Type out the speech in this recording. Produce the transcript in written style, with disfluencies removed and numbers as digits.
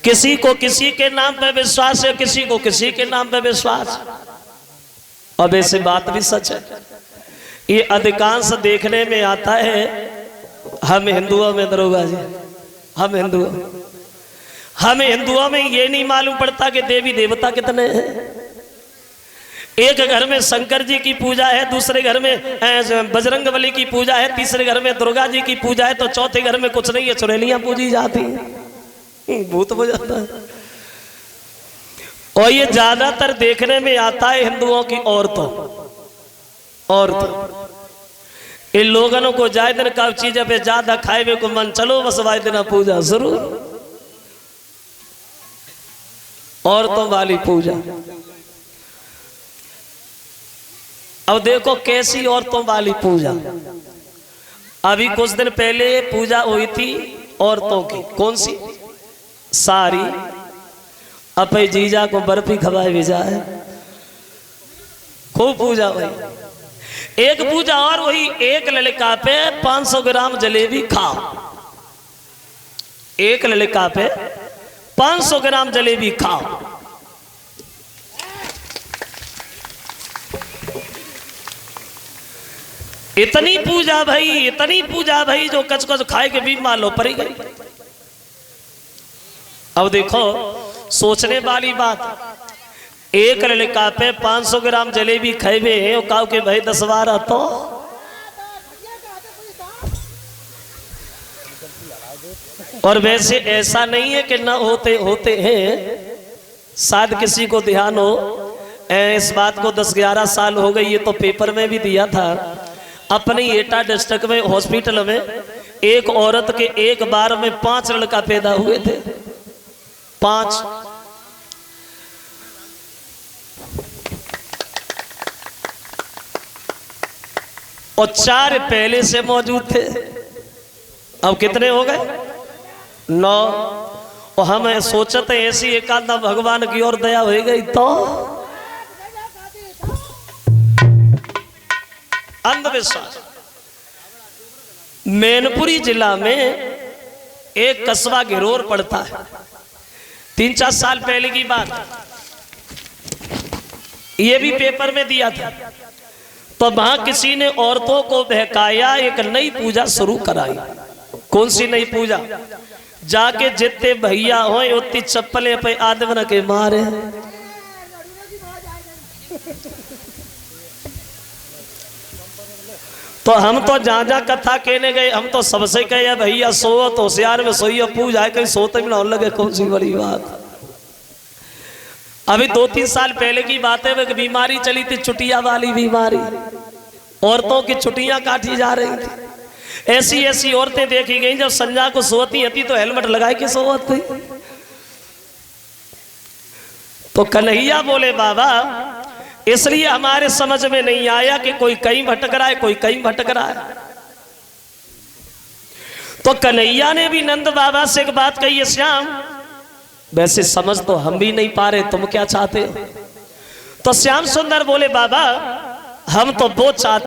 किसी को किसी के नाम पे विश्वास है, किसी को किसी के नाम पे विश्वास। अब ऐसी बात भी सच है, ये अधिकांश देखने में आता है हम हिंदुओं में। दरोगा जी, हम हिंदुओं में ये नहीं मालूम पड़ता कि देवी देवता कितने हैं। एक घर में शंकर जी की पूजा है, दूसरे घर में बजरंगबली की पूजा है, तीसरे घर में दुर्गा जी की पूजा है, तो चौथे घर में कुछ नहीं है, चुड़ैलियां पूजी जाती हैं, भूत हो जाता है। और ये ज्यादातर देखने में आता है हिंदुओं की औरतों। इन लोगों को जाए दिन का चीज पे ज्यादा खाए हुए को मन, चलो बस वाई दिन पूजा जरूर, औरतों वाली पूजा। अब देखो कैसी औरतों वाली पूजा। अभी कुछ दिन पहले पूजा हुई थी औरतों की, कौन सी? सारी अपने जीजा को बर्फी खवाए भेजा है, खूब पूजा भाई। एक पूजा और वही, एक लड़का पे 500 ग्राम जलेबी खाओ, एक लड़का पे 500 ग्राम जलेबी खाओ। इतनी पूजा भाई, इतनी पूजा भाई, जो कच कच खाए के भी मान लो पड़ी गई। अब देखो सोचने वाली बात, एक लड़का पे 500 ग्राम जलेबी खाए हुए कहो के भाई 10-12 तो और वैसे ऐसा नहीं है कि न होते हैं, शायद किसी को ध्यान हो। इस बात को 10-11 साल हो गई, ये तो पेपर में भी दिया था। अपनी एटा डिस्ट्रिक्ट में हॉस्पिटल में एक औरत के एक बार में 5 लड़का पैदा हुए थे, 5। और 4 पहले से मौजूद थे, अब कितने हो गए? 9। और हम सोचते ऐसी एक आधा भगवान की ओर दया हो गई तो अंधविश्वास। मैनपुरी जिला में एक कस्बा गिरोर पड़ता है, 3-4 साल पहले की बात, ये भी पेपर में दिया था। तो वहां किसी ने औरतों को बहकाया, एक नई पूजा शुरू कराई। कौन सी नई पूजा? जाके जितने भैया हो उतनी चप्पलें पे आदमी के मारे। तो हम तो जहाँ कथा कहने गए, हम तो सबसे कहे भैया सो तो होशियार में सोइए, पूजा है कहीं सोते भी ना लगे, कौन सी बड़ी बात। अभी 2-3 साल पहले की बात है, एक बीमारी चली थी, छुट्टियां वाली बीमारी, औरतों की छुट्टियां काटी जा रही थी। ऐसी ऐसी औरतें देखी गई जब संजा को सोती थी तो हेलमेट लगाए के सोती। तो कन्हैया बोले बाबा, इसलिए हमारे समझ में नहीं आया कि कोई कहीं भटक रहा है, कोई कहीं भटक रहा है। तो कन्हैया ने भी नंद बाबा से एक बात कही है, श्याम वैसे समझ तो हम भी नहीं पा रहे, तुम क्या चाहते हो? तो श्याम सुंदर बोले बाबा हम तो वो चाहते